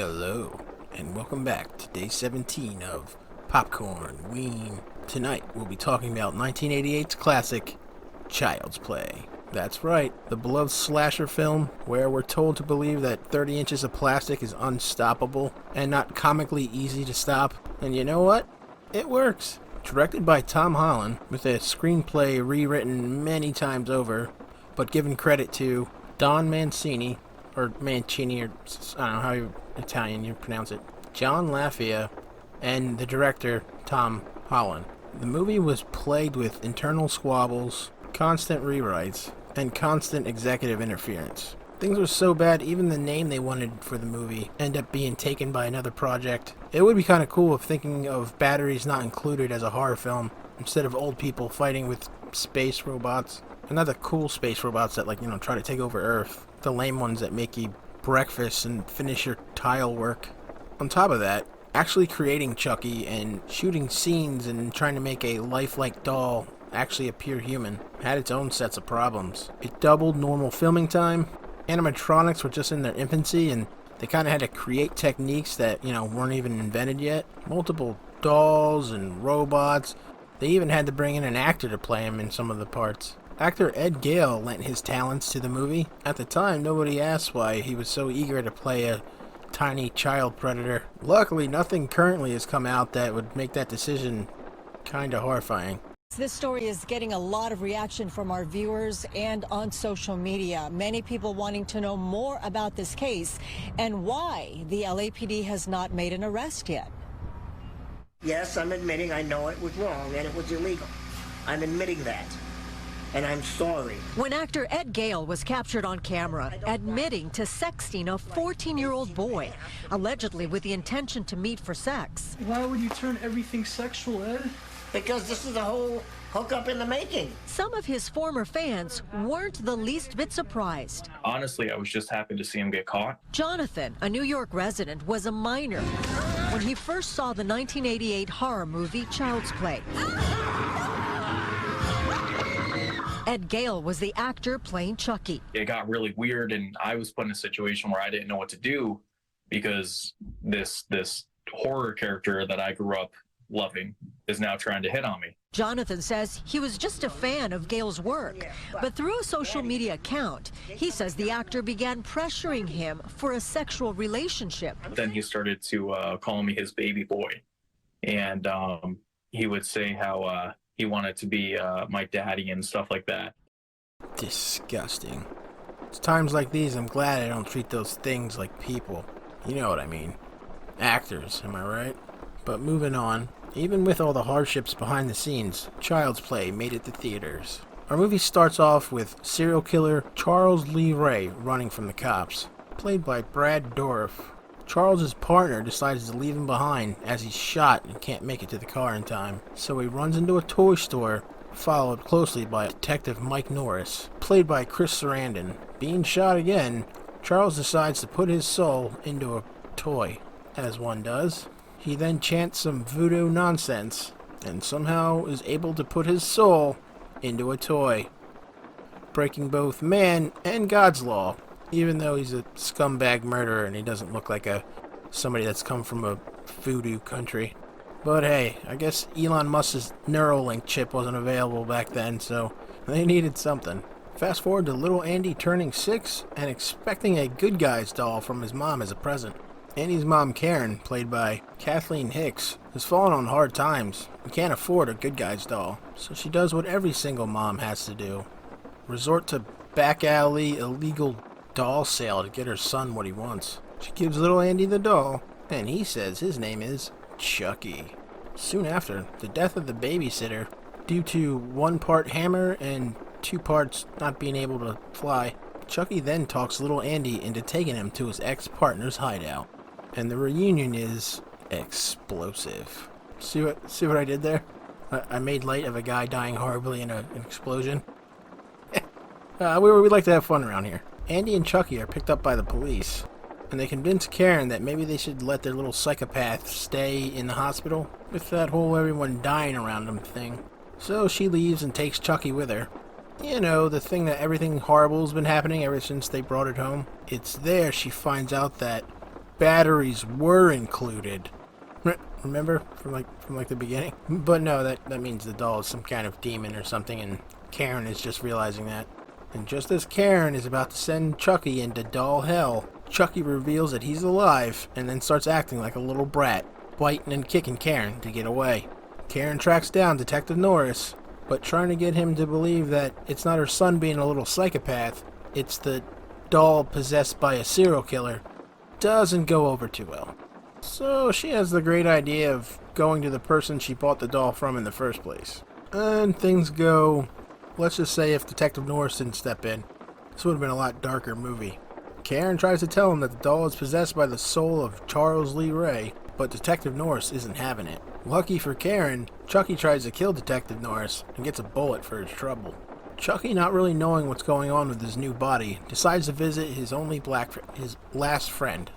Hello, and welcome back to day 17 of Popcornween. Tonight, we'll be talking about 1988's classic, Child's Play. That's right, the beloved slasher film where we're told to believe that 30 inches of plastic is unstoppable and not comically easy to stop. And you know what? It works. Directed by Tom Holland, with a screenplay rewritten many times over, but given credit to Don Mancini, or Mancini, or I don't know how Italian you pronounce it, John Lafia, and the director, Tom Holland. The movie was plagued with internal squabbles, constant rewrites, and constant executive interference. Things were so bad, even the name they wanted for the movie ended up being taken by another project. It would be kind of cool if thinking of Batteries Not Included as a horror film, instead of old people fighting with space robots. And not the cool space robots that, try to take over Earth. The lame ones that make you breakfast and finish your tile work. On top of that, actually creating Chucky and shooting scenes and trying to make a lifelike doll actually appear human had its own sets of problems. It doubled normal filming time. Animatronics were just in their infancy, and they kind of had to create techniques that, weren't even invented yet. Multiple dolls and robots. They even had to bring in an actor to play him in some of the parts. Actor Ed Gale lent his talents to the movie. At the time, nobody asked why he was so eager to play a tiny child predator. Luckily, nothing currently has come out that would make that decision kinda horrifying. This story is getting a lot of reaction from our viewers and on social media. Many people wanting to know more about this case and why the LAPD has not made an arrest yet. Yes, I'm admitting I know it was wrong and it was illegal. I'm admitting that. And I'm sorry. When actor Ed Gale was captured on camera admitting to sexting a 14-year-old boy, allegedly with the intention to meet for sex. Why would you turn everything sexual, Ed? Because this is a whole hookup in the making. Some of his former fans weren't the least bit surprised. Honestly, I was just happy to see him get caught. Jonathan, a New York resident, was a minor when he first saw the 1988 horror movie Child's Play. Ed Gale was the actor playing Chucky. It got really weird, and I was put in a situation where I didn't know what to do because this horror character that I grew up loving is now trying to hit on me. Jonathan says he was just a fan of Gale's work, but through a social media account, he says the actor began pressuring him for a sexual relationship. Then he started to call me his baby boy, and he would say how he wanted to be my daddy and stuff like that. Disgusting. It's times like these I'm glad I don't treat those things like people. You know what I mean. Actors, am I right? But moving on, even with all the hardships behind the scenes, Child's Play made it to theaters. Our movie starts off with serial killer Charles Lee Ray running from the cops, played by Brad Dourif. Charles's partner decides to leave him behind as he's shot and can't make it to the car in time. So he runs into a toy store, followed closely by Detective Mike Norris, played by Chris Sarandon. Being shot again, Charles decides to put his soul into a toy, as one does. He then chants some voodoo nonsense, and somehow is able to put his soul into a toy, breaking both man and God's law. Even though he's a scumbag murderer and he doesn't look like somebody that's come from a voodoo country. But hey, I guess Elon Musk's Neuralink chip wasn't available back then, so they needed something. Fast forward to little Andy turning 6 and expecting a Good Guys doll from his mom as a present. Andy's mom, Karen, played by Kathleen Hicks, has fallen on hard times and can't afford a Good Guys doll, so she does what every single mom has to do. Resort to back alley illegal doll sale to get her son what he wants. She gives little Andy the doll, and he says his name is Chucky. Soon after, the death of the babysitter, due to 1 part hammer and 2 parts not being able to fly, Chucky then talks little Andy into taking him to his ex-partner's hideout. And the reunion is explosive. See what I did there? I made light of a guy dying horribly in an explosion. We like to have fun around here. Andy and Chucky are picked up by the police, and they convince Karen that maybe they should let their little psychopath stay in the hospital with that whole everyone dying around them thing. So she leaves and takes Chucky with her. You know, the thing that everything horrible has been happening ever since they brought it home. It's there she finds out that batteries were included. Remember from the beginning? But no, that means the doll is some kind of demon or something, and Karen is just realizing that. And just as Karen is about to send Chucky into doll hell, Chucky reveals that he's alive and then starts acting like a little brat, biting and kicking Karen to get away. Karen tracks down Detective Norris, but trying to get him to believe that it's not her son being a little psychopath, it's the doll possessed by a serial killer, doesn't go over too well. So she has the great idea of going to the person she bought the doll from in the first place. And things go, let's just say if Detective Norris didn't step in, this would have been a lot darker movie. Karen tries to tell him that the doll is possessed by the soul of Charles Lee Ray, but Detective Norris isn't having it. Lucky for Karen, Chucky tries to kill Detective Norris and gets a bullet for his trouble. Chucky, not really knowing what's going on with his new body, decides to visit his last friend,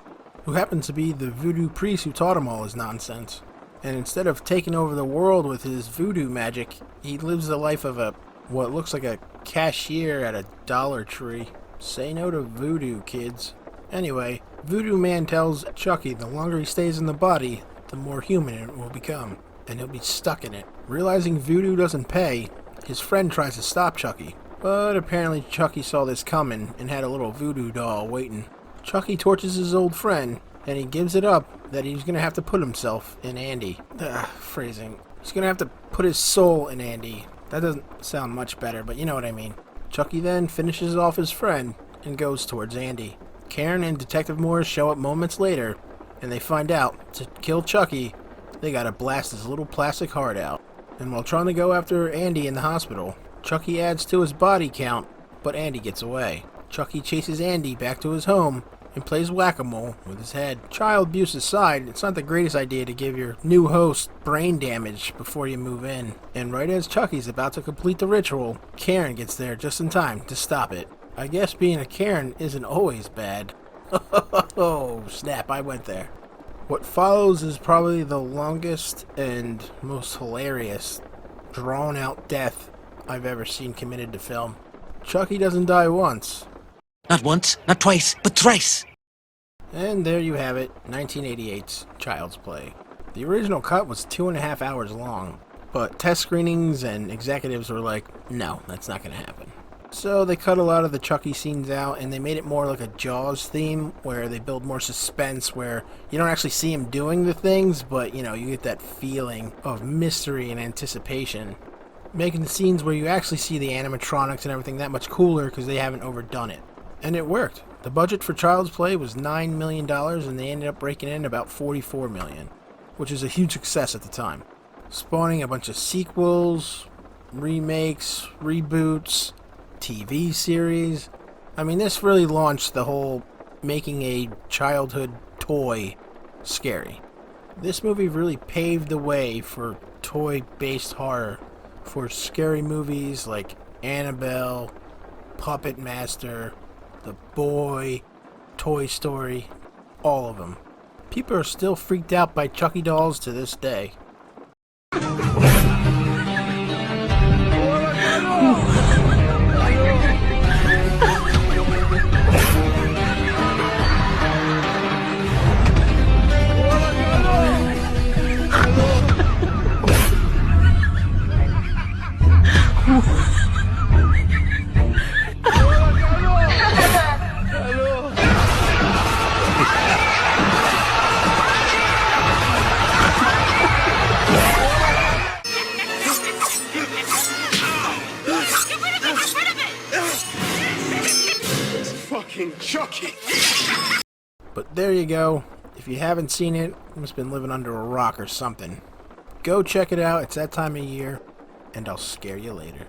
who happens to be the voodoo priest who taught him all his nonsense. And instead of taking over the world with his voodoo magic, he lives the life of what looks like a cashier at a Dollar Tree. Say no to voodoo, kids. Anyway, Voodoo Man tells Chucky the longer he stays in the body, the more human it will become, and he'll be stuck in it. Realizing voodoo doesn't pay, his friend tries to stop Chucky, but apparently Chucky saw this coming and had a little voodoo doll waiting. Chucky tortures his old friend, and he gives it up that he's going to have to put himself in Andy. Phrasing. He's going to have to put his soul in Andy. That doesn't sound much better, but you know what I mean. Chucky then finishes off his friend and goes towards Andy. Karen and Detective Morris show up moments later, and they find out to kill Chucky, they gotta blast his little plastic heart out. And while trying to go after Andy in the hospital, Chucky adds to his body count, but Andy gets away. Chucky chases Andy back to his home and plays whack-a-mole with his head. Child abuse aside, it's not the greatest idea to give your new host brain damage before you move in. And right as Chucky's about to complete the ritual, Karen gets there just in time to stop it. I guess being a Karen isn't always bad. Oh, snap, I went there. What follows is probably the longest and most hilarious, drawn-out death I've ever seen committed to film. Chucky doesn't die once. Not once, not twice, but thrice. And there you have it, 1988's Child's Play. The original cut was 2.5 hours long, but test screenings and executives were like, no, that's not going to happen. So they cut a lot of the Chucky scenes out, and they made it more like a Jaws theme, where they build more suspense, where you don't actually see him doing the things, but, you get that feeling of mystery and anticipation. Making the scenes where you actually see the animatronics and everything that much cooler, because they haven't overdone it. And it worked. The budget for Child's Play was $9 million, and they ended up breaking in about $44 million, which is a huge success at the time. Spawning a bunch of sequels, remakes, reboots, TV series. I mean, this really launched the whole making a childhood toy scary. This movie really paved the way for toy-based horror, for scary movies like Annabelle, Puppet Master, The Boy, Toy Story, all of them. People are still freaked out by Chucky dolls to this day. Chucky! But there you go. If you haven't seen it, you must have been living under a rock or something. Go check it out. It's that time of year, and I'll scare you later.